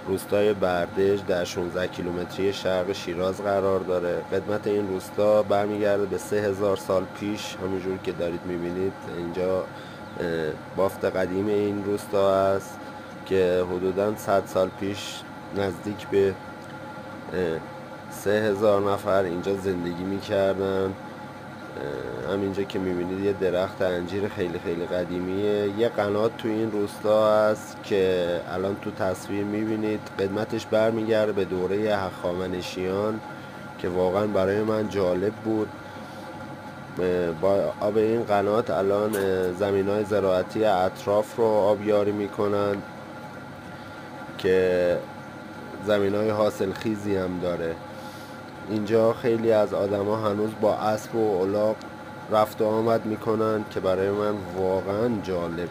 روستای بردش در 16 کیلومتری شرق شیراز قرار داره. قدمت این روستا برمیگرده به 3000 سال پیش. همونجور که دارید میبینید اینجا بافت قدیم این روستا است که حدوداً 100 سال پیش نزدیک به 3000 نفر اینجا زندگی میکردن. همینجا که میبینید یه درخت انجیر خیلی خیلی قدیمیه. یه قنات تو این روستا هست که الان تو تصویر میبینید. قدمتش برمیگرده به دوره هخامنشیان که واقعا برای من جالب بود. با آب این قنات الان زمین‌های زراعتی اطراف رو آبیاری میکنن که زمین‌های حاصلخیزی هم داره. اینجا خیلی از آدما هنوز با اسب و الاغ رفت و آمد میکنن که برای من واقعا جالب